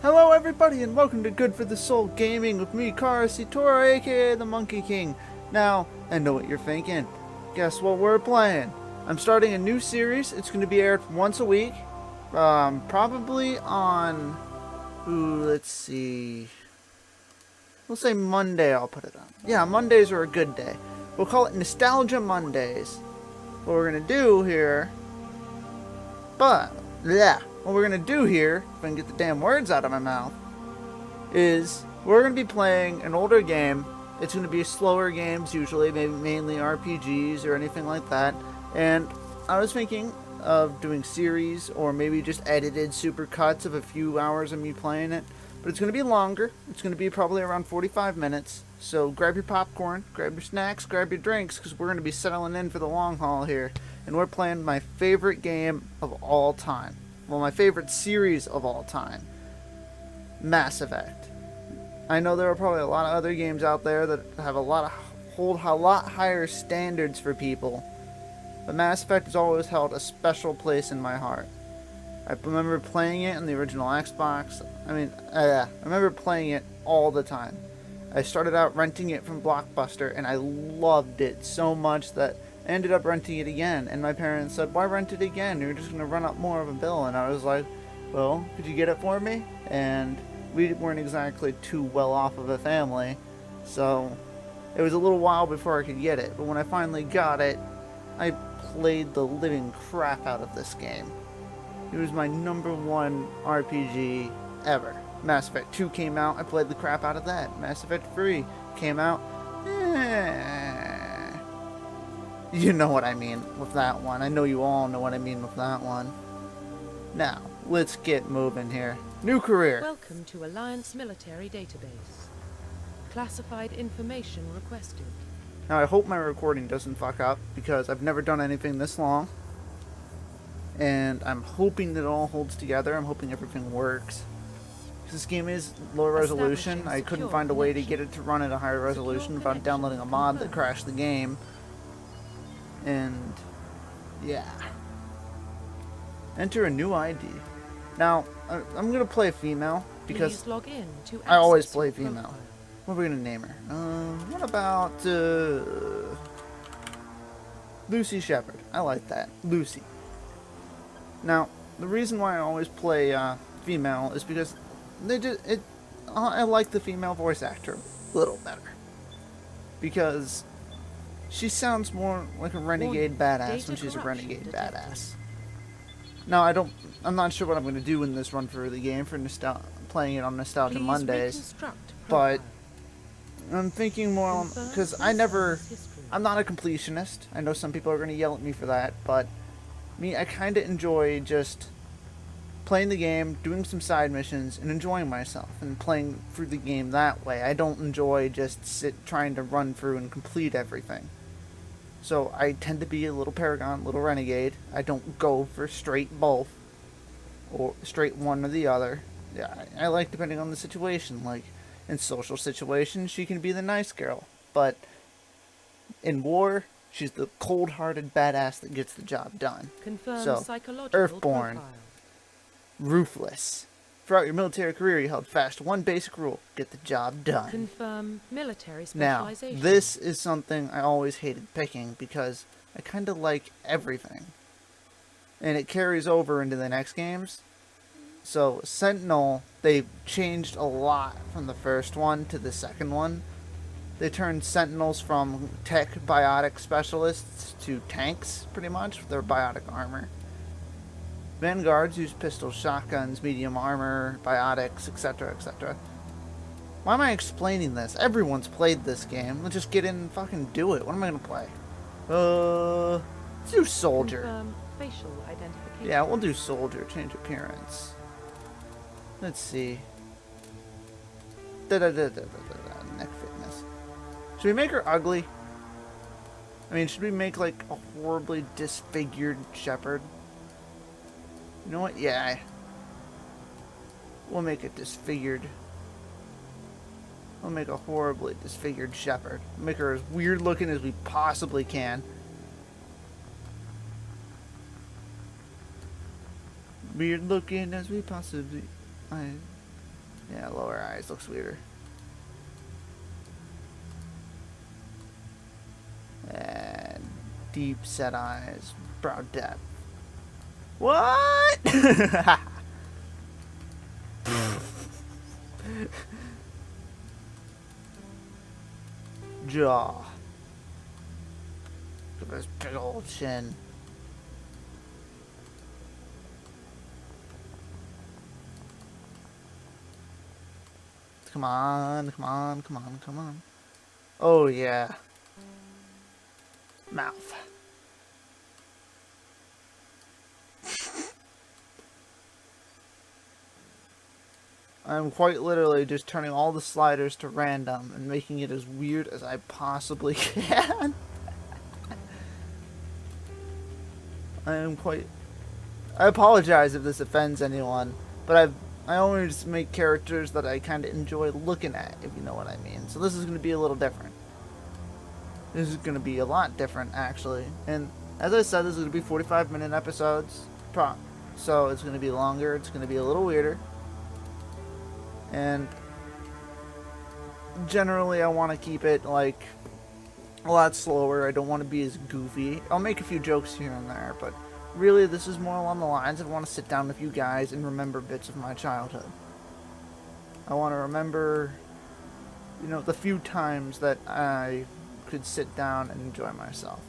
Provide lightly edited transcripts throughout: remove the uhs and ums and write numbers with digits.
Hello everybody and welcome to Good for the Soul Gaming with me, Kara Sitora, aka the Monkey King. Now, I know what you're thinking. Guess what we're playing? I'm starting a new series. It's going to be aired once a week. Probably on... Ooh, let's see... We'll say Monday I'll put it on. Yeah, Mondays are a good day. We'll call it Nostalgia Mondays. What we're going to do here... What we're going to do here, if I can get the damn words out of my mouth, is we're going to be playing an older game. It's going to be slower games usually, maybe mainly RPGs or anything like that. And I was thinking of doing series or maybe just edited super cuts of a few hours of me playing it. But it's going to be longer. It's going to be probably around 45 minutes. So grab your popcorn, grab your snacks, grab your drinks, because we're going to be settling in for the long haul here. And we're playing my favorite game of all time. Well, my favorite series of all time. Mass Effect. I know there are probably a lot of other games out there that have hold a lot higher standards for people, but Mass Effect has always held a special place in my heart. I remember playing it on the original Xbox. I remember playing it all the time. I started out renting it from Blockbuster, and I loved it so much that I ended up renting it again. And my parents said, "Why rent it again? You're just going to run up more of a bill." And I was like, "Well, could you get it for me?" And we weren't exactly too well off of a family, so it was a little while before I could get it. But when I finally got it, I played the living crap out of this game. It was my number one RPG ever. Mass Effect 2 came out, I played the crap out of that. Mass Effect 3 came out, you know what I mean with that one. I know you all know what I mean with that one. Now, let's get moving here. New career. Welcome to Alliance Military Database. Classified information requested. Now, I hope my recording doesn't fuck up, because I've never done anything this long. And I'm hoping that it all holds together. I'm hoping everything works. This game is low resolution. I couldn't find a way to get it to run at a higher resolution without downloading a mod that crashed the game. And yeah. Enter a new ID. Now, I'm going to play a female because log in to I always play female. What are we going to name her? What about Lucy Shepard? I like that. Lucy. Now, the reason why I always play female is because I like the female voice actor a little better. Because she sounds more like a renegade badass when she's a renegade badass. Now, I'm not sure what I'm going to do in this run for the game for playing it on Nostalgia Mondays, but I'm thinking more because I'm not a completionist. I know some people are going to yell at me for that, but I kind of enjoy just playing the game, doing some side missions, and enjoying myself and playing through the game that way. I don't enjoy just trying to run through and complete everything. So I tend to be a little paragon, little renegade. I don't go for straight both or straight one or the other. Yeah, I like depending on the situation. Like in social situations, she can be the nice girl, but in war, she's the cold-hearted badass that gets the job done. Confirm so, psychological Earthborn, profile. Ruthless. Throughout your military career, you held fast to one basic rule: get the job done. Confirm military Now, specialization. this is something I always hated picking because I kind of like everything. And it carries over into the next games. So, Sentinel, they changed a lot from the first one to the second one. They turned Sentinels from tech biotic specialists to tanks, pretty much, with their biotic armor. Vanguards use pistols, shotguns, medium armor, biotics, etc., etc. Why am I explaining this? Everyone's played this game. Let's just get in and fucking do it. What am I gonna play? Let's do Soldier. Confirm facial identification. Yeah, we'll do Soldier. Change appearance. Let's see. Neck fitness. Should we make her ugly? I mean, should we make like a horribly disfigured Shepard? You know what? Yeah. We'll make it disfigured. We'll make a horribly disfigured Shepard. Make her as weird looking as we possibly can. Weird looking as we possibly... Yeah, lower eyes looks weirder. And deep set eyes, brow depth. What? Jaw. Look at this big old chin. Come on, come on, come on, come on. Oh yeah. Mouth. I'm quite literally just turning all the sliders to random and making it as weird as I possibly can. I apologize if this offends anyone, but I always make characters that I kind of enjoy looking at, if you know what I mean. So this is going to be a little different. This is going to be a lot different, actually. And as I said, this is going to be 45-minute episodes. So it's going to be longer. It's going to be a little weirder. And generally, I want to keep it, like, a lot slower. I don't want to be as goofy. I'll make a few jokes here and there, but really, this is more along the lines of I want to sit down with you guys and remember bits of my childhood. I want to remember, you know, the few times that I could sit down and enjoy myself.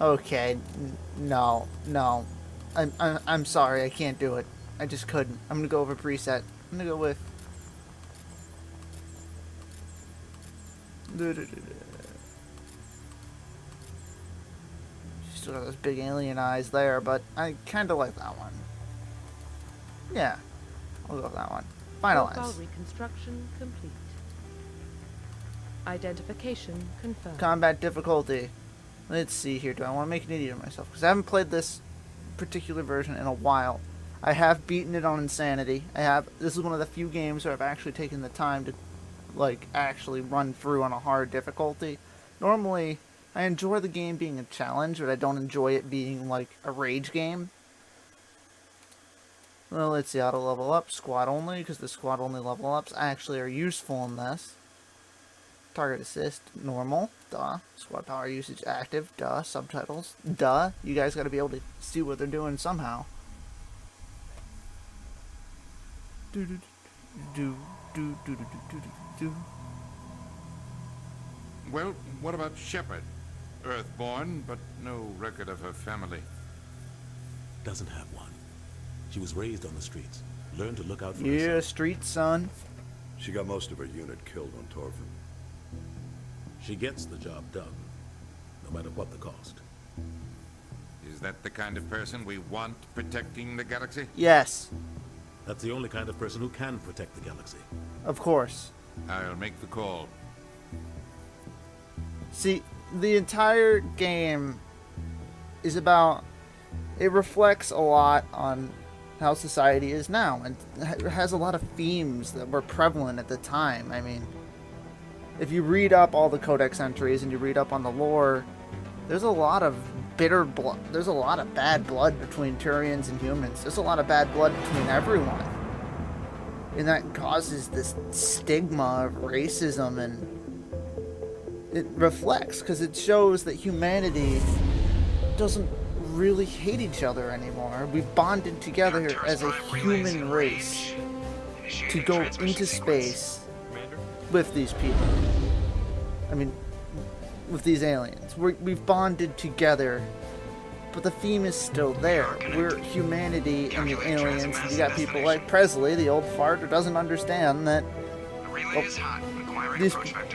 Okay, no. I'm sorry, I can't do it. I just couldn't. I'm gonna go over preset. I'm gonna go with still got those big alien eyes there, but I kind of like that one. Yeah, I'll go with that one. Finalize. Profile reconstruction complete. Identification confirmed. Combat difficulty. Let's see here. Do I want to make an idiot of myself? Because I haven't played this particular version in a while. I have beaten it on Insanity. This is one of the few games where I've actually taken the time to, like, actually run through on a hard difficulty. Normally, I enjoy the game being a challenge, but I don't enjoy it being, like, a rage game. Well, let's see. Auto level up. Squad only, because the squad only level ups actually are useful in this. Target assist, normal. Duh. Squad power usage active. Duh. Subtitles. Duh. You guys gotta be able to see what they're doing somehow. Well, what about Shepard? Earthborn, but no record of her family. Doesn't have one. She was raised on the streets. Learned to look out for Yeah, herself. street son. She got most of her unit killed on Torvin. She gets the job done, no matter what the cost. Is that the kind of person we want protecting the galaxy? Yes, That's the only kind of person who can protect the galaxy. of course. I'll make the call. See, the entire game is about... It reflects a lot on how society is now, and it has a lot of themes that were prevalent at the time. I mean, if you read up all the codex entries and you read up on the lore, there's a lot of bitter blood. There's a lot of bad blood between Turians and humans. There's a lot of bad blood between everyone. And that causes this stigma of racism, and it reflects because it shows that humanity doesn't really hate each other anymore. We bonded together as a human race to go into space with these people. I mean, with these aliens. We've bonded together, but the theme is still there. We're humanity and the aliens. And you got people like Presley, the old fart, who doesn't understand that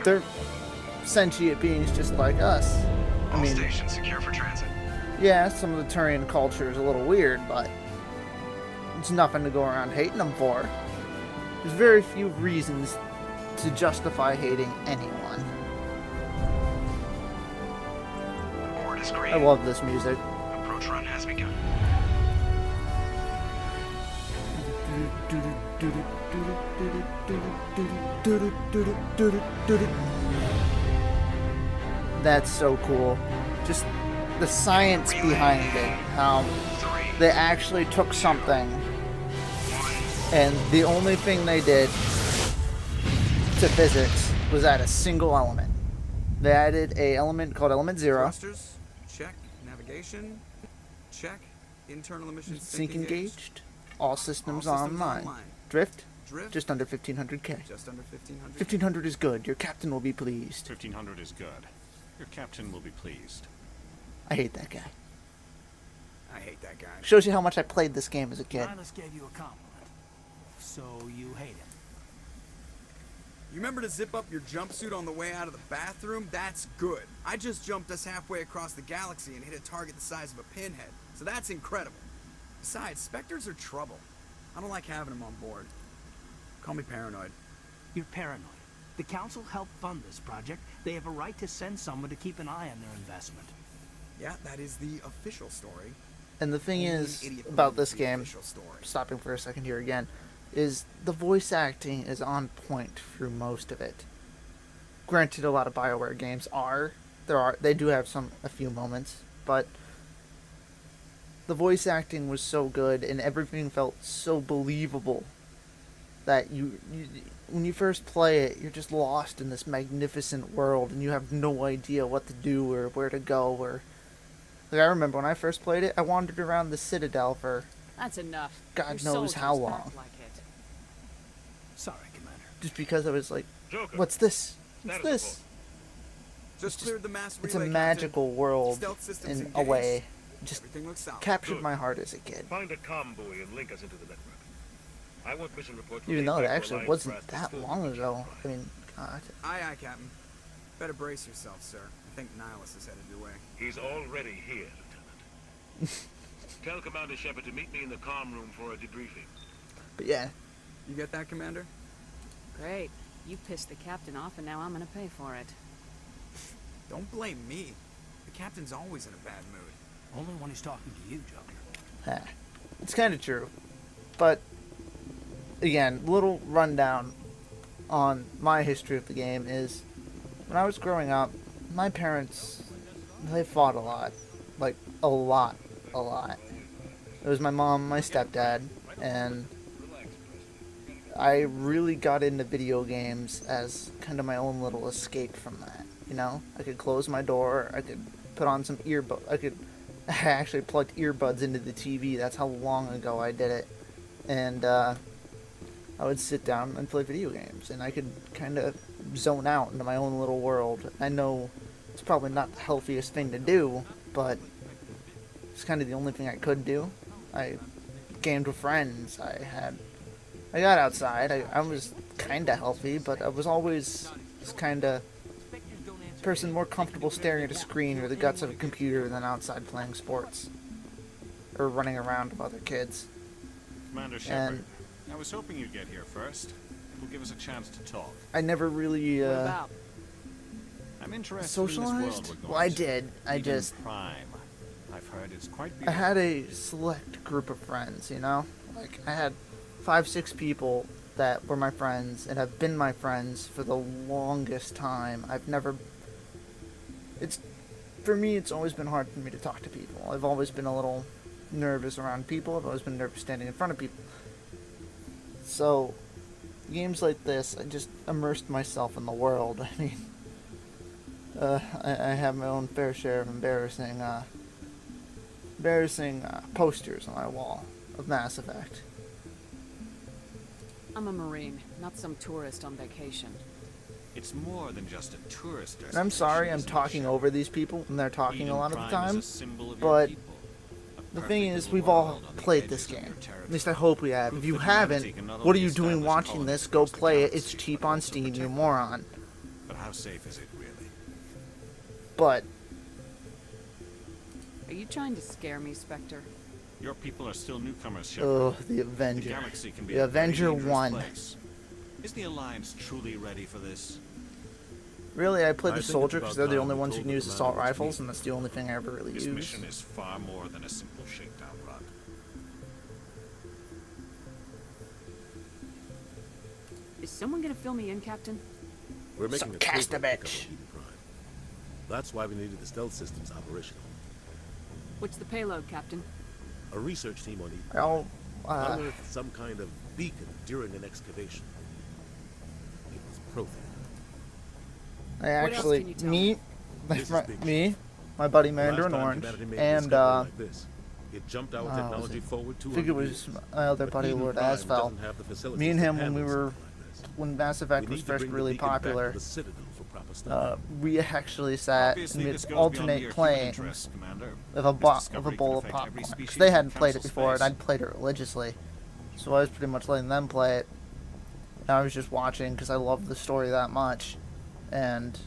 they're sentient beings just like us. I mean, stations secure for transit. yeah, some of the Turian culture is a little weird, but it's nothing to go around hating them for. There's very few reasons to justify hating anyone. Board is green. I love this music. Approach run has begun. That's so cool. Just the science behind it. How they actually took something And the only thing they did to physics was add a single element. They added a element called element 0. Thrusters, check. Navigation, check. Internal emissions Sync engaged. All systems, All systems online. online. Drift, Drift, just under 1500k. just under 1500. 1500 is good. Your captain will be pleased. 1500 is good. Your captain will be pleased. I hate that guy. I hate that guy. Shows you how much I played this game as a kid. Nihilus gave you a compliment. So you hate him. You remember to zip up your jumpsuit on the way out of the bathroom? That's good. I just jumped us halfway across the galaxy and hit a target the size of a pinhead. So that's incredible. Besides, Spectres are trouble. I don't like having them on board. Call me paranoid. You're paranoid. The Council helped fund this project. They have a right to send someone to keep an eye on their investment. Yeah, that is the official story. And the thing Only an is idiot about believes this the game, official story. stopping for a second here again, is the voice acting is on point through most of it. Granted, a lot of BioWare games they do have a few moments, but the voice acting was so good and everything felt so believable that you when you first play it, you're just lost in this magnificent world and you have no idea what to do or where to go. Or like, I remember when I first played it, I wandered around the Citadel for That's enough. God Your knows how soldiers long. aren't like it. Sorry, Commander. just because I was like, Joker, what's this? What's status this? Just cleared the mass It's a relay, magical world Stealth systems in a engaged. way. Just Captain. Everything looks solid. captured Good. my heart as a kid. find a comm buoy and link us into the network. I want mission reports. from Even though it APAC or actually Alliance wasn't brass to that still long mission ago. flight. I mean, God. Aye, aye, Captain. Better brace yourself, sir. I think Nihilus is headed your way. He's already here, Lieutenant. Tell Commander Shepard to meet me in the comm room for a debriefing. But yeah, You get that, Commander? Great. You pissed the captain off and now I'm gonna pay for it. Don't blame me. The captain's always in a bad mood. Only when he's talking to you, Joker. it's kind of true. But again, little rundown on my history of the game is when I was growing up, my parents, they fought a lot. Like, a lot. It was my mom, my stepdad, and I really got into video games as kind of my own little escape from that. You know, I could close my door, I could put on some I actually plugged earbuds into the TV. That's how long ago I did it. And I would sit down and play video games, and I could kind of zone out into my own little world. I know it's probably not the healthiest thing to do, but it's kind of the only thing I could do. I gamed with friends. I got outside. I was kind of healthy, but I was always just kind of person more comfortable staring at a screen or the guts of a computer than outside playing sports or running around with other kids. Commander Shepard, I was hoping you'd get here first. It will give us a chance to talk. I never really What about? I'm interested socialized. in this world we're going Well, I to. did. I Eden just Prime. I've heard it's quite I beautiful. had a select group of friends. You know, like I had 5-6 people that were my friends and have been my friends for the longest time. For me, it's always been hard for me to talk to people. I've always been a little nervous around people. I've always been nervous standing in front of people. So, games like this, I just immersed myself in the world. I mean, I have my own fair share of embarrassing posters on my wall of Mass Effect. I'm a Marine, not some tourist on vacation. It's more than just a tourist And I'm sorry I'm destination, talking isn't it, over these people when they're talking Eden a lot of the Prime is time. a symbol of your but people. A The perfect thing is, little we've all world on the played edges this of your game. At territory. least I hope we have. If you Proof that haven't, humanity can not what are only you doing establish watching colonies this? Go across the play it. galaxy, It's cheap but on also Steam, you protect moron. But how safe is it really? But Are you trying to scare me, Spectre? Your people are still newcomers, Shepard. oh, the The Avenger. galaxy can be The a very Avenger dangerous won. place. Is the Alliance truly ready for this? Really, I played I the think soldier it's because about they're the time only we ones who told can the use assault commander to rifles, meet and that's the only thing I ever really This use. mission is far more than a simple shakedown run. Is someone gonna fill me in, Captain? We're making a Sarcastic quick pickup bitch. of Eden Prime. That's why we needed the stealth systems operational. What's the payload, Captain? A research team on Eden I'll Unearthed some kind of beacon during an excavation. It was Prothean. I What else actually, can you tell me, This is Big me, my buddy The Mandarin last time Orange, humanity made a and discovery like this, it jumped our was technology it? forward I 200 think it was years. my other But buddy Eden Lord Prime Asphalt. doesn't have the facilities Me and to him, when handle we something were, like this. when Mass We Effect need was to first bring the really beacon back to popular, the Citadel for proper study. we actually sat Obviously, and this we'd goes beyond alternate mere playing human interests, Commander. of This a bowl discovery could of affect popcorn. every 'Cause species they in hadn't played it Council before, and space. I'd played it religiously. So I was pretty much letting them play it. And I was just watching because I loved the story that much. And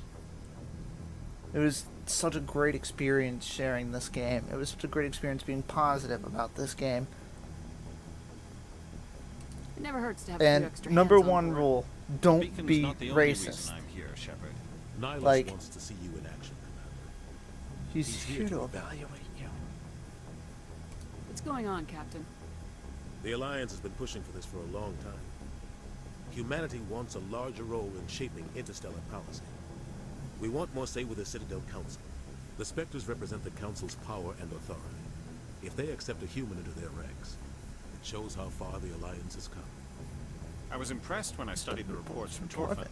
it was such a great experience sharing this game. It was such a great experience being positive about this game. It never hurts to have a few And extra number hands on one board. rule, don't Beacon's be not the only racist. reason I'm here, Shepard. Nihilus like- wants to see you in action, Commander. He's He's here here to to evaluate you. What's going on, Captain? The Alliance has been pushing for this for a long time. Humanity wants a larger role in shaping interstellar policy. We want more say with the Citadel Council. The Spectres represent the Council's power and authority. If they accept a human into their ranks, it shows how far the Alliance has come. I was impressed when I studied the reports from Torfin.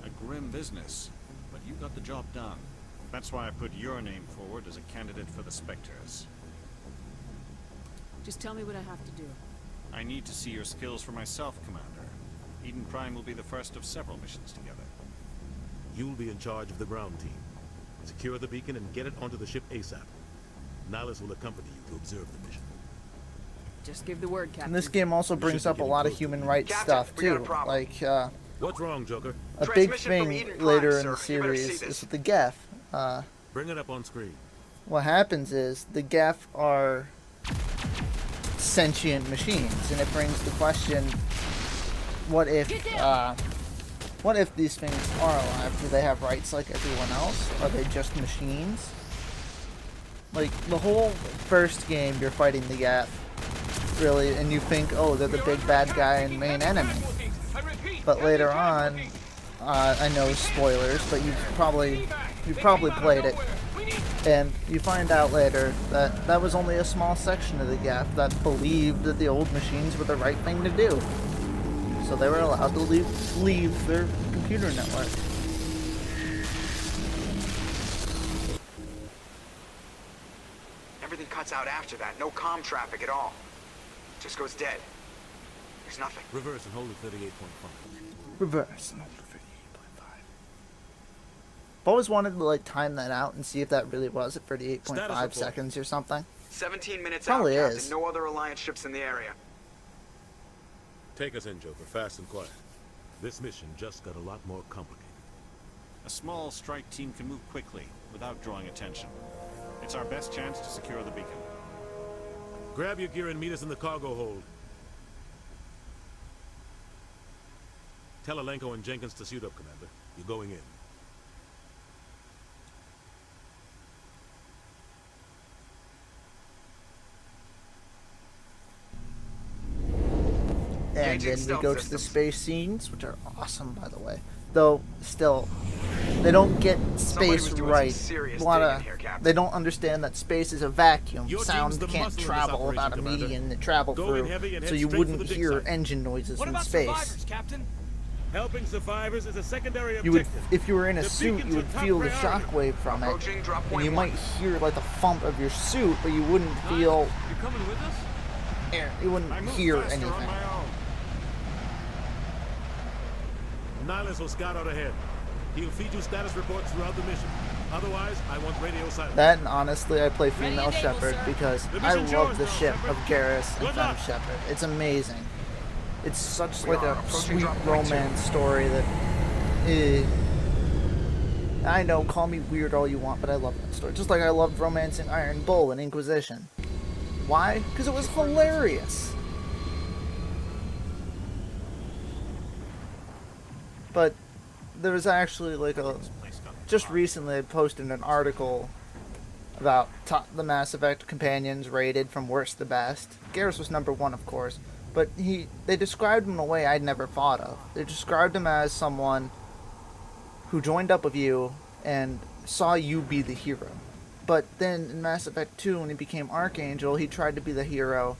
A grim business, but you got the job done. That's why I put your name forward as a candidate for the Spectres. Just tell me what I have to do. I need to see your skills for myself, Commander. Eden Prime will be the first of several missions together. You'll be in charge of the ground team. Secure the beacon and get it onto the ship ASAP. Nihilus will accompany you to observe the mission. Just give the word, Captain. And this game also We brings should be up a getting lot of close to human the rights Captain, stuff we got a too. problem. Like What's wrong, Joker? a big Transmission from thing Eden Prime, later in sir. the You better see series this. is with the Geth. Bring it up on screen. What happens is the Geth are sentient machines, and it brings the question: what if these things are alive? Do they have rights like everyone else? Are they just machines? Like the whole first game, you're fighting the Geth, really, and you think, oh, they're the big bad guy and main enemy. But later on, I know spoilers, but you've probably played it. And you find out later that that was only a small section of the Geth that believed that the old machines were the right thing to do. So they were allowed to leave their computer network. Everything cuts out after that. No comm traffic at all. Just goes dead. There's nothing. Reverse and hold at 38.5. Reverse. I've always wanted to like time that out and see if that really was at 38.5 Status report. seconds or something. 17 minutes Probably out, is. Captain. No other Alliance ships in the area. Take us in, Joker, fast and quiet. This mission just got a lot more complicated. A small strike team can move quickly, without drawing attention. It's our best chance to secure the beacon. Grab your gear and meet us in the cargo hold. Tell Alenko and Jenkins to suit up, Commander. You're going in. And Engaging then we stealth go to the systems. space scenes, which are awesome, by the way. Though, still, they don't get Somebody was space doing some right. serious A lot digging of, here, Captain. they don't understand that space is a vacuum. Your Sound team's the can't muscle in this travel operation, without a Commander. medium to travel Go in through, heavy and so head you straight for wouldn't the dig hear site. engine noises in space. Captain? Helping survivors is a secondary You would, objective. if you were in a The suit, beacon's you a would top feel the priority. shockwave from it, Approaching drop and point you one. might hear like the thump of your suit, but you wouldn't feel, You coming with us? you wouldn't I move hear faster on anything. my own. Nihilus will scout out ahead. He'll feed you status reports throughout the mission. Otherwise, I want radio silence. That and honestly, I play female Shepard because The I mission's love yours the now, ship Shepard. of Garrus and Good Femme luck. Shepard. It's amazing. It's such We like are a approaching sweet drop point two. romance story that. I know, call me weird all you want, but I love that story. Just like I loved romancing Iron Bull and Inquisition. Why? Because it was hilarious. But there was actually like a. Just recently, I posted an article about the Mass Effect companions rated from worst to best. Garrus was number one, of course, but they described him in a way I'd never thought of. They described him as someone who joined up with you and saw you be the hero. But then in Mass Effect 2, when he became Archangel, he tried to be the hero,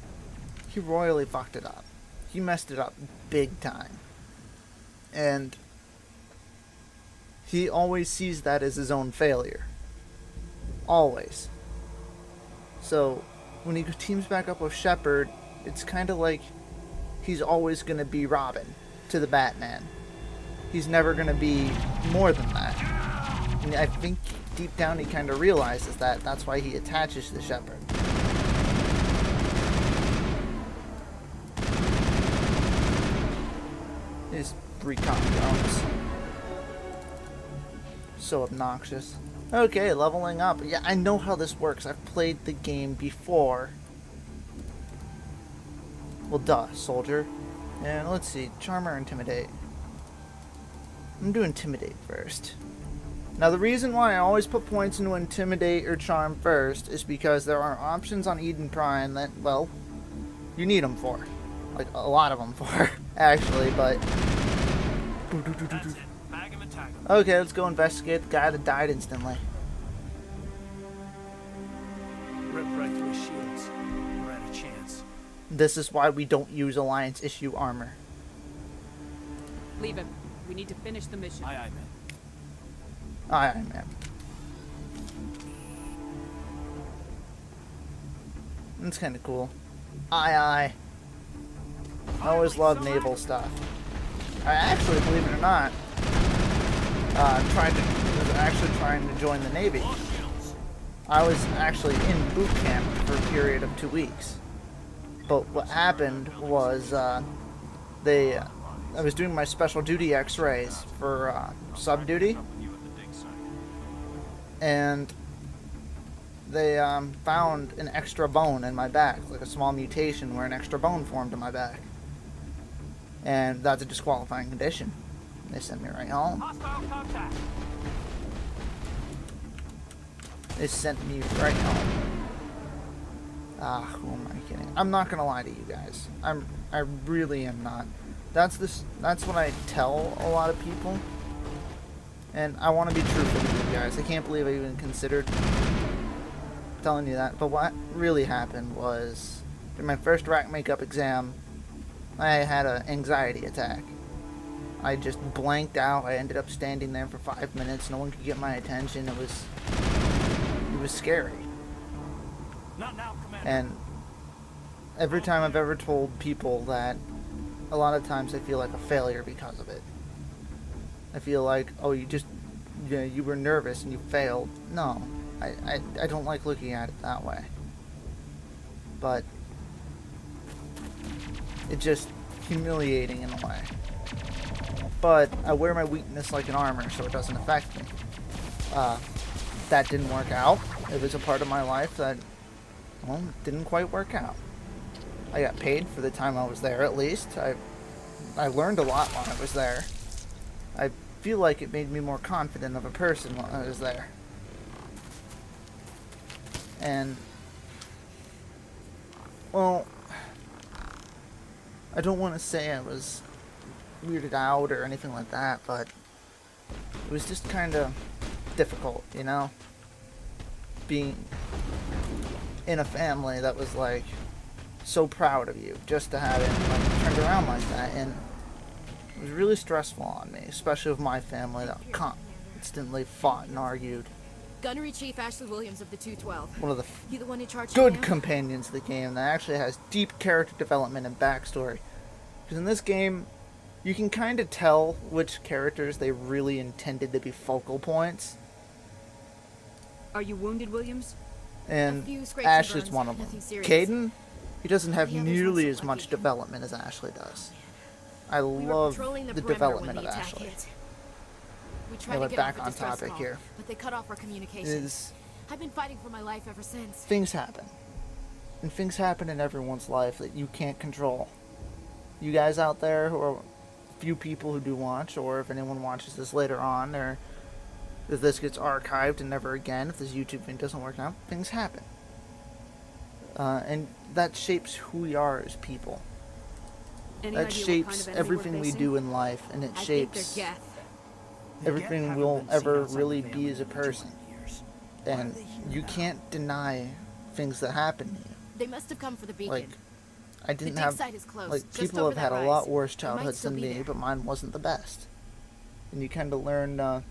he royally fucked it up. He messed it up big time. And he always sees that as his own failure. Always. So, when he teams back up with Shepard, it's kind of like he's always going to be Robin to the Batman. He's never going to be more than that. And I think deep down he kind of realizes that. That's why he attaches to Shepard. His recon drones. So obnoxious. Okay, leveling up. Yeah, I know how this works. I've played the game before. Well, duh, soldier. And let's see, charm or intimidate? I'm doing intimidate first. Now, the reason why I always put points into intimidate or charm first is because there are options on Eden Prime that, well, you need them for. Like, a lot of them for, actually, but... Okay, let's go investigate the guy that died instantly. Rip right through his shields. We're at a chance. This is why we don't use Alliance issue armor. Leave him. We need to finish the mission. Aye, aye, man. Aye, aye, man. That's kind of cool. Aye, aye. I always love naval stuff. I actually, believe it or not, was actually trying to join the Navy. I was actually in boot camp for a period of 2 weeks. But what happened was, I was doing my special duty X-rays for sub duty, and they found an extra bone in my back, like a small mutation where an extra bone formed in my back, and that's a disqualifying condition. They sent me right home. They sent me right home. Who am I kidding? I'm not gonna lie to you guys. I really am not. That's what I tell a lot of people. And I want to be truthful with you guys. I can't believe I even considered telling you that. But what really happened was, in my first rack makeup exam, I had an anxiety attack. I just blanked out. I ended up standing there for 5 minutes. No one could get my attention. It was scary. Not now, Commander. And every time I've ever told people that, a lot of times I feel like a failure because of it. I feel like, oh, you were nervous and you failed. No, I don't like looking at it that way. But it's just humiliating in a way. But I wear my weakness like an armor, so it doesn't affect me. That didn't work out. It was a part of my life that, well, didn't quite work out. I got paid for the time I was there, at least. I learned a lot while I was there. I feel like it made me more confident of a person while I was there. And, well, I don't want to say I was weirded out or anything like that, but it was just kind of difficult, you know? Being in a family that was, like, so proud of you, just to have it, like, turned around like that, and it was really stressful on me, especially with my family that constantly fought and argued. Gunnery Chief Ashley Williams of the 212. One of the You the one in charge good now? companions of the game that actually has deep character development and backstory. Because in this game, you can kind of tell which characters they really intended to be focal points. Are you wounded, Williams? And A few scrapes and Ashley's burns, one of them. nothing serious. Caden, he doesn't have Yeah, there's one nearly so as much lucky. development as Ashley does. I We were love patrolling the perimeter development when of the attack Ashley. hit. We tried Anyway, to get back off a on distress topic call, here. but they cut off our communications. Is I've been fighting for my life ever since. things happen. And things happen in everyone's life that you can't control. You guys out there, who are few people who do watch, or if anyone watches this later on, or if this gets archived and never again, if this YouTube thing doesn't work out, things happen. And that shapes who we are as people. Any That idea what shapes kind of enemy everything we're we facing? do in life, and it I think shapes they're Geth. everything we'll ever really be as a person. And you can't deny things that happen to you. They must have come for the beacon. Like, I didn't dig have, site is closed, like, just people over have had that a lot rise. worse We might childhoods still than be me, there. but mine wasn't the best. And you kind of learn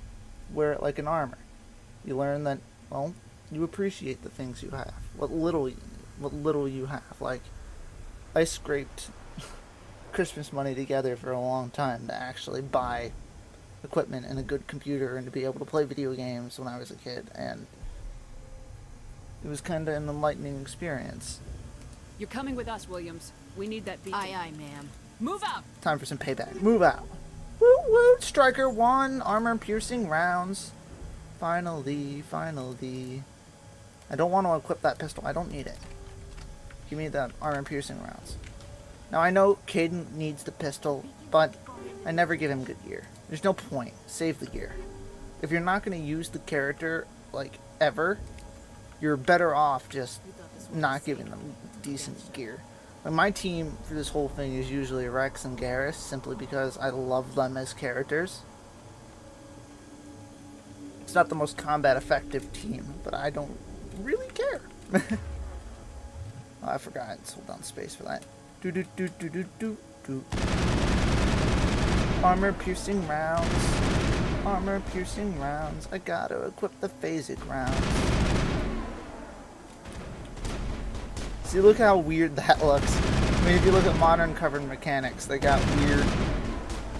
wear it like an armor. You learn that, well, you appreciate the things you have, what little you have. Like, I scraped Christmas money together for a long time to actually buy equipment and a good computer and to be able to play video games when I was a kid, and it was kind of an enlightening experience. You're coming with us, Williams. We need that beacon. Aye, aye, ma'am. Move out! Time for some payback. Move out. Woot woot! Striker 1, armor-piercing rounds. Finally. I don't want to equip that pistol. I don't need it. Give me that armor-piercing rounds. Now, I know Caden needs the pistol, but I never give him good gear. There's no point. Save the gear. If you're not going to use the character, like, ever, you're better off just not giving them decent gear. Like, my team for this whole thing is usually Rex and Garrus, simply because I love them as characters. It's not the most combat effective team, but I don't really care. Oh, I forgot. Let's hold down space for that. Do. Armor piercing rounds. Armor piercing rounds. I gotta equip the phasic rounds. See, look how weird that looks. I mean, if you look at modern covered mechanics, they got weird.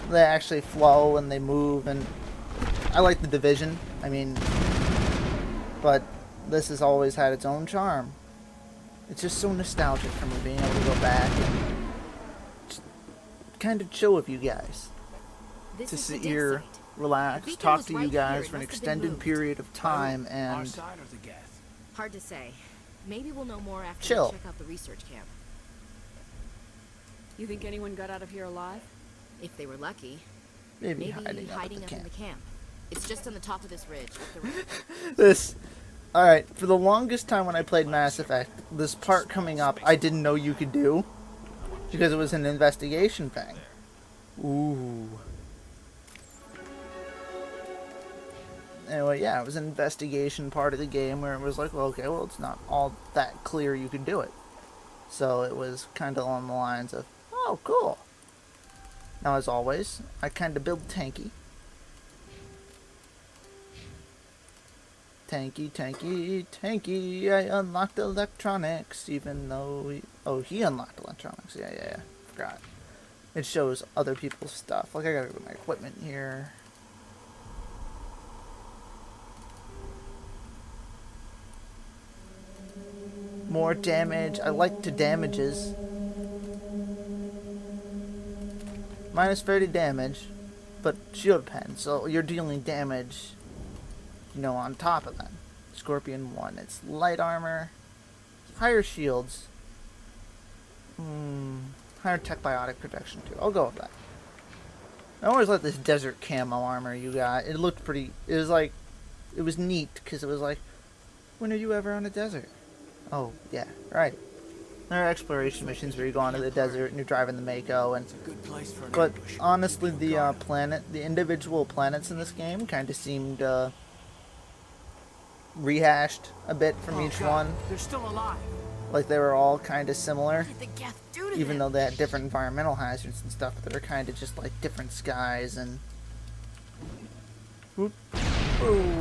They actually flow and they move, and I like the Division. I mean, but this has always had its own charm. It's just so nostalgic for me being able to go back and just kind of chill with you guys. This To is the sit dig here, site. relax, The beacon talk was to you right guys here. It for an must have been extended moved. period of time Our and side or the Geth? Hard to say. Maybe we'll know more after Chill. we check out the research camp. You think anyone got out of here alive? If they were lucky. maybe hiding up at the in camp. the camp. It's just on the top of this ridge. Up the road. This, alright, for the longest time when I played Mass Effect, this part coming up I didn't know you could do, because it was an investigation thing. Ooh. Anyway, yeah, it was an investigation part of the game where it was like, well, okay, well, it's not all that clear you can do it. So it was kind of along the lines of, oh, cool. Now, as always, I kind of build tanky. Tanky. I unlocked electronics, even though he unlocked electronics. Yeah. Forgot. It shows other people's stuff. Like, I gotta go to my equipment here. More damage. I like the damages. Minus 30 damage, but shield pen, so you're dealing damage, you know, on top of that. Scorpion 1, it's light armor, higher shields, higher tech biotic protection too. I'll go with that. I always like this desert camo armor you got. It looked pretty, it was neat, because it was like, when are you ever on a desert? Oh, yeah, right. There are exploration missions where you go onto the desert and you're driving the Mako, and but honestly, the individual planets in this game kind of seemed rehashed a bit from each one. They're still alive. Like they were all kind of similar, What did the Geth do to even him? though they had different environmental hazards and stuff. But they were kind of just like different skies and. Whoop. Boom.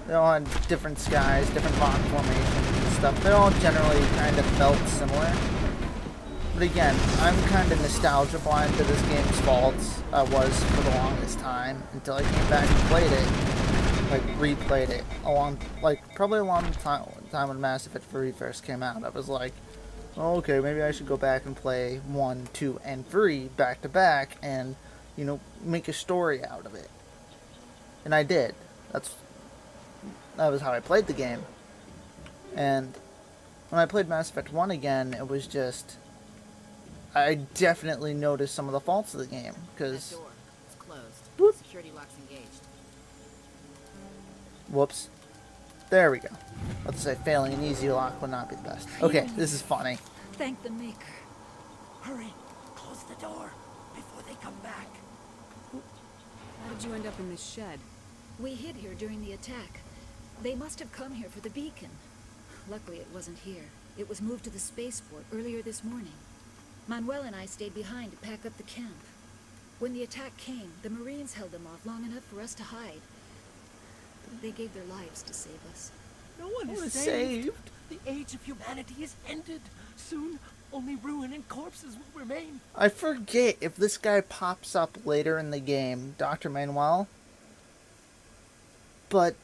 They all had different skies, different rock formations and stuff. They all generally kind of felt similar. But again, I'm kind of nostalgia blind to this game's faults. I was for the longest time until I came back and played it, like replayed it probably along the time when Mass Effect 3 first came out. I was like, oh, okay, maybe I should go back and play 1, 2, and 3 back to back, and make a story out of it. And I did. That was how I played the game. And when I played Mass Effect 1 again, it was just, I definitely noticed some of the faults of the game, because... That door. It's closed. Whoop. Security lock's engaged. Whoops. There we go. Let's say failing an easy lock would not be the best. Okay, this is funny. Thank the Maker. Hurry, close the door before they come back. How did you end up in this shed? We hid here during the attack. They must have come here for the beacon. Luckily, it wasn't here. It was moved to the spaceport earlier this morning. Manuel and I stayed behind to pack up the camp. When the attack came, the Marines held them off long enough for us to hide. They gave their lives to save us. No one is saved. The age of humanity is ended. Soon, only ruin and corpses will remain. I forget if this guy pops up later in the game, Dr. Manuel. But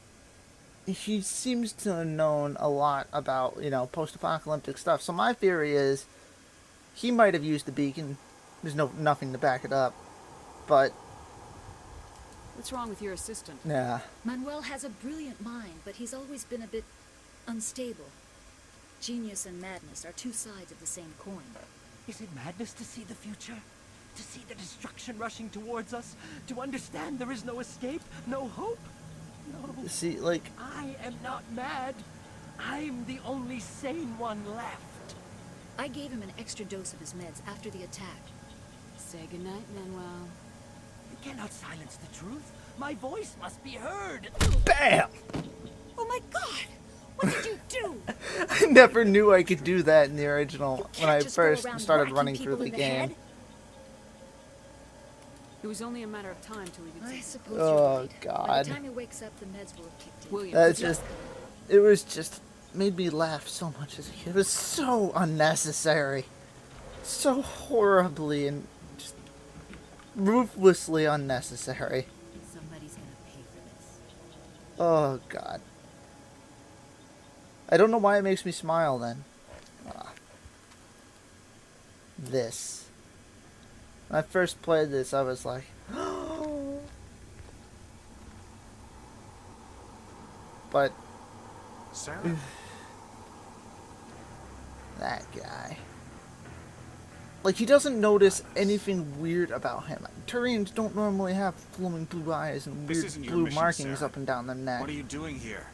he seems to have known a lot about, you know, post-apocalyptic stuff. So my theory is he might have used the beacon. There's nothing to back it up. But What's wrong with your assistant? yeah. Manuel has a brilliant mind, but he's always been a bit unstable. Genius and madness are two sides of the same coin. Is it madness to see the future? To see the destruction rushing towards us? To understand there is no escape? No hope? No. See, like, I am not mad. I'm the only sane one left. I gave him an extra dose of his meds after the attack. Say goodnight, Manuel. You cannot silence the truth. My voice must be heard. BAM! Oh my god! What did you do? I never knew I could do that in the original when I just go first around started whacking running through people the in the game. head? It was only a matter of time till he could I see. suppose Oh, you're right. By God. the time he wakes up, the meds will have kicked in. William, That's just, it was just, made me laugh so much as a kid. It was so unnecessary. So horribly and just ruthlessly unnecessary. Somebody's gonna pay for this. Oh, God. I don't know why it makes me smile then. This. When I first played this, I was like, but Sarah? that guy. Like, he doesn't notice anything weird about him. Turians don't normally have glowing blue eyes and This weird isn't your blue mission, markings Sarah. up and down their neck. What are you doing here?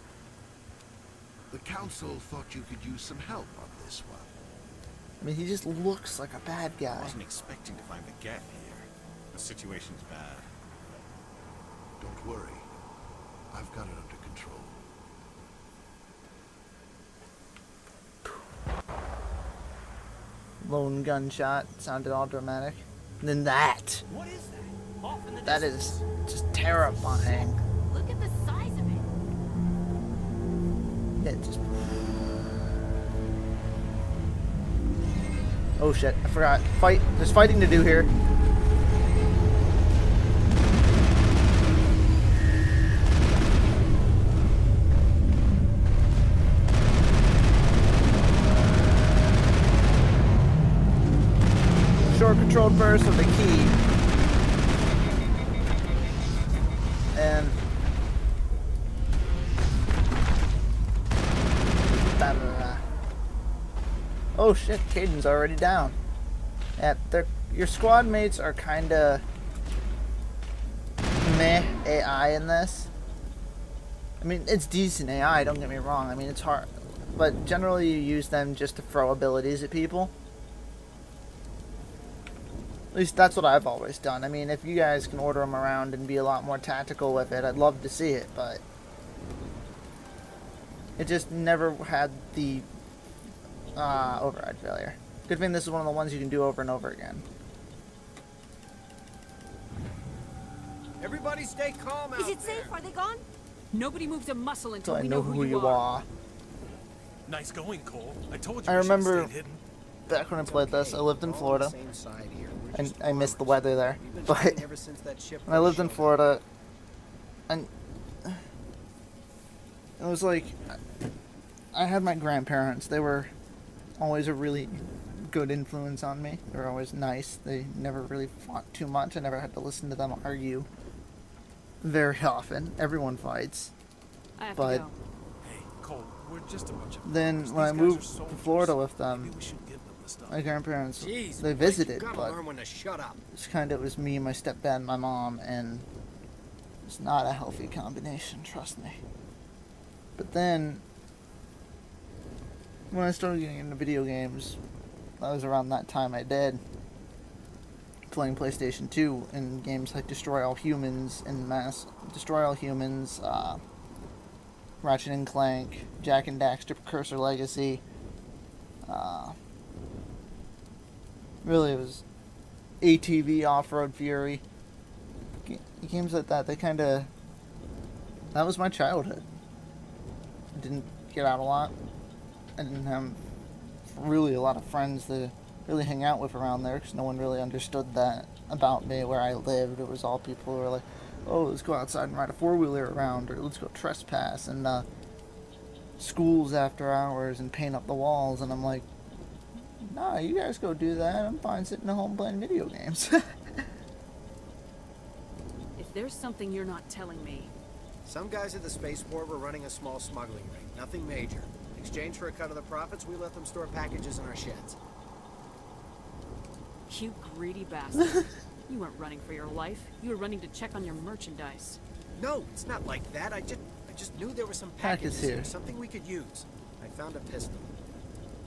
The council thought you could use some help on this one. I mean, he just looks like a bad I guy. wasn't expecting to find the Geth here. The situation's bad. Don't worry. I've got it under control. Lone gunshot sounded all dramatic. And then that. What is that? Off in the That is just terrifying. Look at the size of it. It just. Oh shit, I forgot. Fight. There's fighting to do here. Short controlled burst of the key. And da-da-da. Oh shit, Caden's already down. Yeah, your squad mates are kinda meh AI in this. I mean, it's decent AI, don't get me wrong. I mean, it's hard. But generally you use them just to throw abilities at people. At least that's what I've always done. I mean, if you guys can order them around and be a lot more tactical with it, I'd love to see it, but it just never had the override failure. Good thing this is one of the ones you can do over and over again. Everybody stay calm out Is it safe? Are they gone? Nobody moves a muscle So until I we know who you are. Nice going, Cole. I told you I we should've remember stayed hidden. back when I played this, I lived in Florida. And I missed the weather there. But when I lived in Florida, and it was like, I had my grandparents. They were always a really good influence on me. They were always nice. They never really fought too much. I never had to listen to them argue very often. Everyone fights. I have But to go. Hey, Cole, we're just a bunch of then fuckers. when I These guys moved are to soldiers. Florida with them, Maybe we should give them the stuff. my grandparents, Jeez, they Blake, visited, you gotta but learn when to shut up. it's kind of, it was me, my stepdad, and my mom, and it's not a healthy combination, trust me. But then, when I started getting into video games, that was around that time I did, playing PlayStation 2 and games like Destroy All Humans and Destroy All Humans, Ratchet and Clank, Jack and Daxter Precursor Legacy. Really, it was ATV Off-Road Fury. Games like that, that was my childhood. I didn't get out a lot. I didn't have really a lot of friends to really hang out with around there because no one really understood that about me where I lived. It was all people who were like, oh, let's go outside and ride a four-wheeler around, or let's go trespass, and schools after hours and paint up the walls, and I'm like, nah, you guys go do that. I'm fine sitting at home playing video games. If there's something you're not telling me... Some guys at the spaceport were running a small smuggling ring. Nothing major. In exchange for a cut of the profits, we let them store packages in our sheds. You greedy bastard. You weren't running for your life. You were running to check on your merchandise. No, it's not like that. I just knew there were some Packets packages here. here, something we could use. I found a pistol.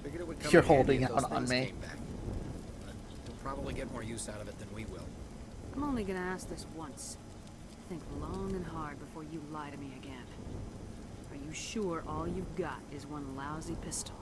Figured it would come You're in handy holding if those out on things me. came back. But you'll probably get more use out of it than we will. I'm only gonna ask this once. Think long and hard before you lie to me again. Are you sure all you've got is one lousy pistol?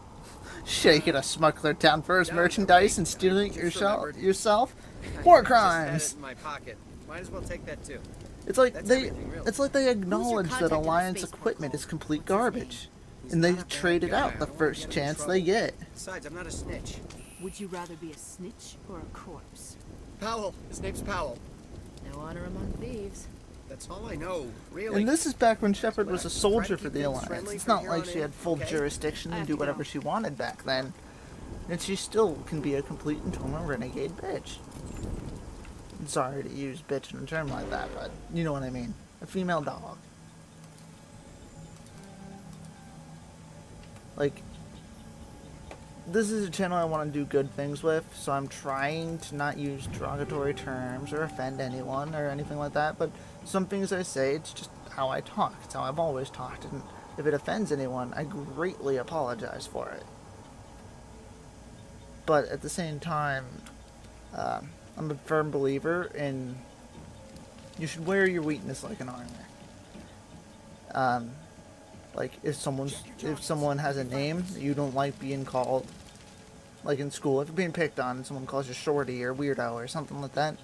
Shaking a smuggler down for his merchandise and stealing it yourself? War crimes! In my pocket. Might as well take that too. It's like That's they everything, really. it's like they acknowledge that contact in the Alliance spaceport equipment called? is complete What's his garbage. And they trade it out the first chance they get. Besides, I'm not a snitch. Would you rather be a snitch or a corpse? Powell. His name's Powell. No honor among thieves. That's all I know, really. And this is back when Shepard was a soldier for keep the things Alliance. friendly It's from not here like on she in, had full okay? jurisdiction I to have do to whatever go. she wanted back then. And she still can be a complete and total renegade bitch. Sorry to use bitch in a term like that, but you know what I mean. A female dog. Like, this is a channel I want to do good things with, so I'm trying to not use derogatory terms or offend anyone or anything like that, but some things I say, it's just how I talk. It's how I've always talked, and if it offends anyone, I greatly apologize for it. But at the same time, I'm a firm believer in you should wear your weakness like an armor. Like if someone has a name you don't like being called, like in school, if you're being picked on and someone calls you shorty or weirdo or something like that,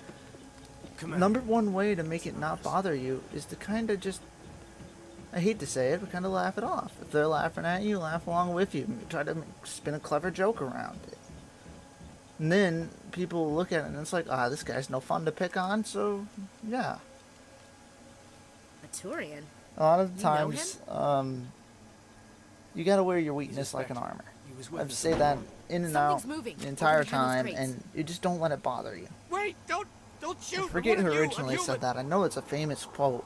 number one way to make it not bother you is to kind of just, I hate to say it, but kind of laugh it off. If they're laughing at you, laugh along with you. Try to spin a clever joke around it. And then people look at it and it's like, this guy's no fun to pick on, so yeah. A Turian? A lot of the You know times, you gotta wear your weakness like an armor. I've said that in and out Something's moving the entire over behind those time, crates. and you just don't let it bother you. Wait, don't shoot! I forget who originally said that. I know it's a famous quote,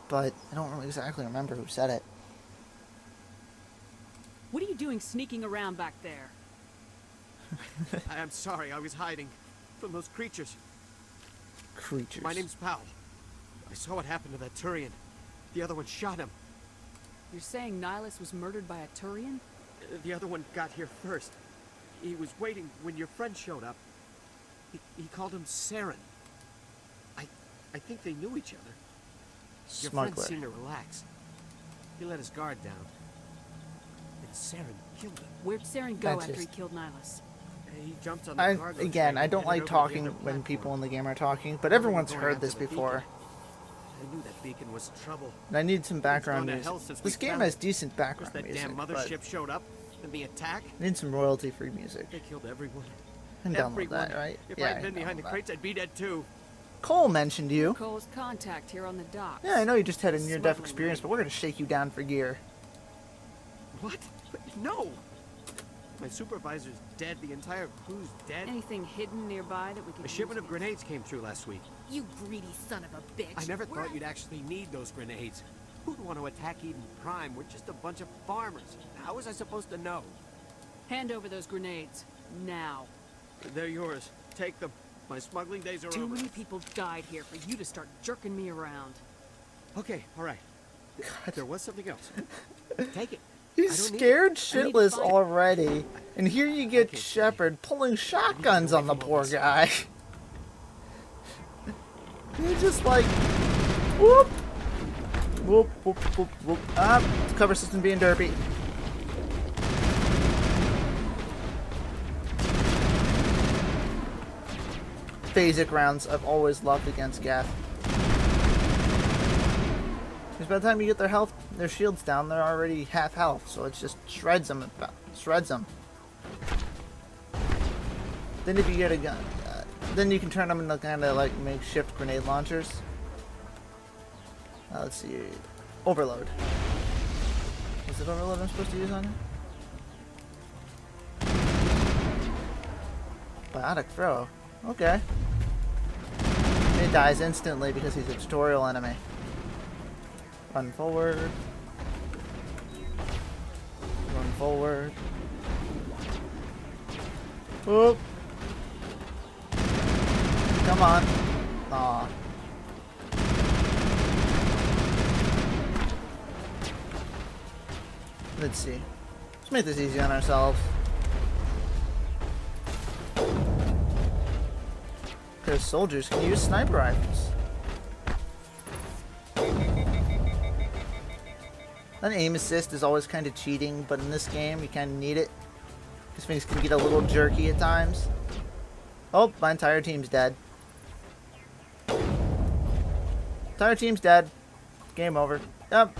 but I don't exactly remember who said it. What are you doing sneaking around back there? I'm sorry, I was hiding from those creatures. Creatures. My name's Powell. I saw what happened to that Turian. The other one shot him. You're saying Nihilus was murdered by a Turian? The other one got here first. He was waiting when your friend showed up. He called him Saren. I think they knew each other. Your friend Smuggler. seemed to relax. He let his guard down. And Saren killed him. Where'd Saren go That's after he just- killed Nihilus? He jumped on the cargo Again, train I and don't headed like over to the talking other when platform. people in the game are talking, but They were everyone's going heard after this the before. beacon. I knew that beacon was trouble. And I need some background It's gone to hell music. since This we game found has it. decent First background that music, damn but mothership showed up, then the attack. I need some royalty-free music. They killed everyone. And download Everyone. that, right? If Yeah, I'd I been behind the download that. crates, I'd be dead too. Cole mentioned you. Cole's contact here on the docks. Yeah, I know you just had a near-death Smuggling experience, ring. but we're gonna shake you down for gear. What? No! My supervisor's dead. The entire crew's dead. Anything hidden nearby that we could A shipment of use? grenades came through last week. You greedy son of a bitch. I never We're- thought you'd actually need those grenades. Who'd want to attack Eden Prime? We're just a bunch of farmers. How was I supposed to know? Hand over those grenades. Now. They're yours. Take them. My smuggling days are Too over. many people died here for you to start jerking me around. Okay, all right. There was something else. Take it. He's I don't need scared it. shitless already, and here you get Shepard pulling shotguns on the poor guy. He's just like, whoop, Whoop, whoop, whoop, whoop. Ah, cover system being derpy. Phasic rounds I've always loved against Gath. Because by the time you get their shields down, they're already half health, so it just shreds them. Shreds them. Then if you get a gun, then you can turn them into kind of like makeshift grenade launchers. Let's see. Overload. Is it overload I'm supposed to use on him? Biotic throw. Okay. He dies instantly because he's a tutorial enemy. Run forward. Run forward. Whoop. Come on. Aw. Let's see. Let's make this easy on ourselves. Because soldiers can use sniper rifles. An aim assist is always kind of cheating, but in this game you kind of need it. Because things can get a little jerky at times. Oh, my entire team's dead. Entire team's dead. Game over. Yep.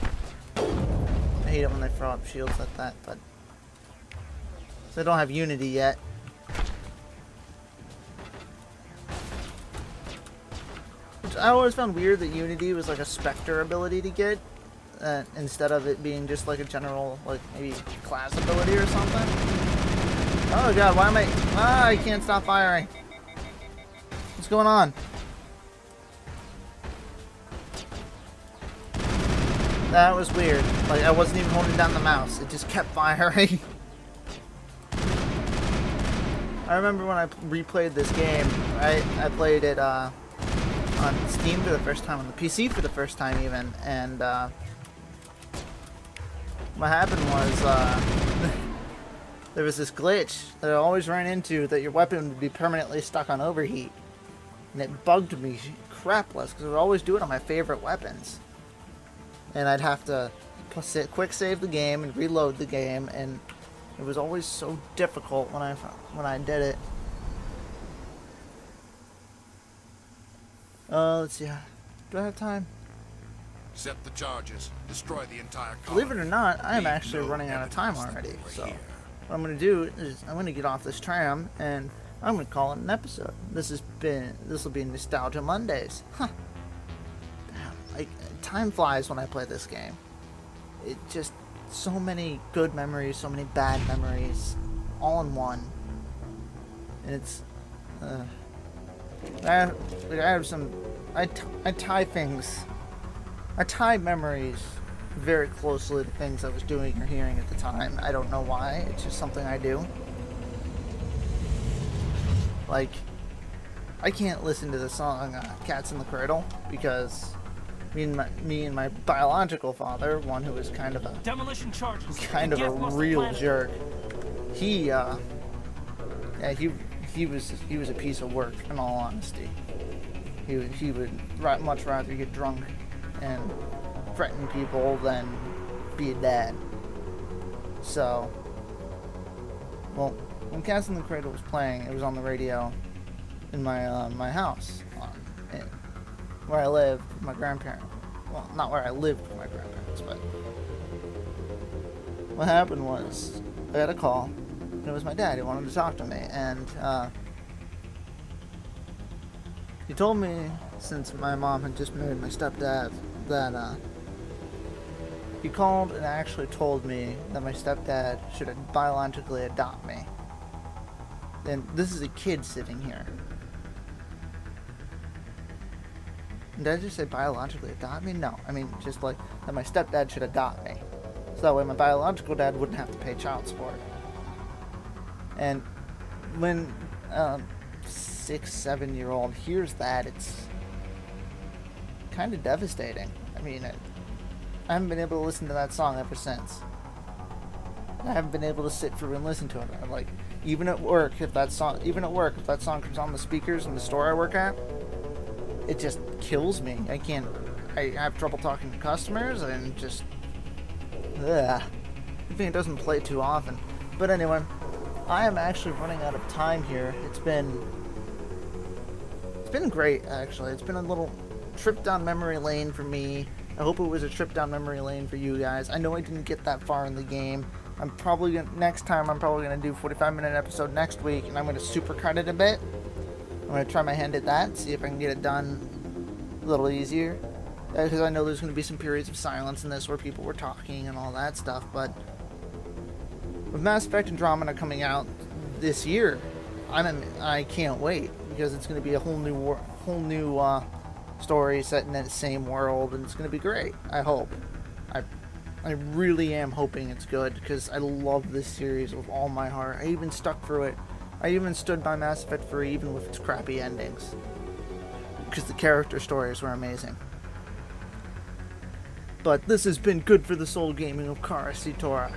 I hate it when they throw up shields like that, but so they don't have unity yet. Which I always found weird that unity was like a Spectre ability to get, instead of it being just like a general, like maybe class ability or something. Oh god, why am I? Ah, I can't stop firing. What's going on? That was weird. Like, I wasn't even holding down the mouse. It just kept firing. I remember when I replayed this game, right? I played it on Steam for the first time, on the PC for the first time even, and what happened was there was this glitch that I always ran into, that your weapon would be permanently stuck on overheat. And it bugged me crapless, because I would always do it on my favorite weapons. And I'd have to quick save the game and reload the game, and it was always so difficult when I did it. Let's see. Do I have time? Set the charges. Destroy the entire colony. Believe it or not, I am actually running out of time already. So what I'm going to do is I'm going to get off this tram and I'm going to call it an episode. This will be Nostalgia Mondays. Huh. Damn. Time flies when I play this game. It just, so many good memories, so many bad memories, all in one. And it's, I have some, I tie memories very closely to things I was doing or hearing at the time. I don't know why, it's just something I do. Like, I can't listen to the song Cats in the Cradle because me and my biological father, one who was kind of a demolition charges. Kind of a real jerk. He was a piece of work, in all honesty. He would much rather get drunk and threaten people than be a dad. So, well, when Cats in the Cradle was playing, it was on the radio in my house, where I lived with my grandparents. Well, not where I lived with my grandparents, but what happened was I got a call, and it was my dad. He wanted to talk to me, and he told me, since my mom had just married my stepdad, that he called and actually told me that my stepdad should biologically adopt me. And this is a kid sitting here. Did I just say biologically adopt me? No, I mean just like that my stepdad should adopt me. So that way my biological dad wouldn't have to pay child support. And when 6-7-year-old hears that, it's kind of devastating. I mean, I haven't been able to listen to that song ever since. I haven't been able to sit through and listen to it. I'm like, even at work, if that song comes on the speakers in the store I work at, it just kills me. I I have trouble talking to customers and just... Ugh. I think it doesn't play too often. But anyway, I am actually running out of time here. It's been great, actually. It's been a little trip down memory lane for me. I hope it was a trip down memory lane for you guys. I know I didn't get that far in the game. Next time I'm probably gonna do a 45-minute episode next week, and I'm gonna supercut it a bit. I'm gonna try my hand at that, see if I can get it done a little easier. Because I know there's gonna be some periods of silence in this where people were talking and all that stuff, but with Mass Effect Andromeda coming out this year, I can't wait, because it's gonna be a whole new story set in that same world, and it's gonna be great. I hope. I really am hoping it's good, because I love this series with all my heart. I even stuck through it. I even stood by Mass Effect 3 even with its crappy endings, because the character stories were amazing. But this has been Good for the Soul Gaming of Kara Sitora,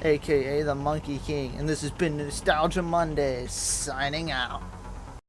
aka the Monkey King, and this has been Nostalgia Mondays, signing out.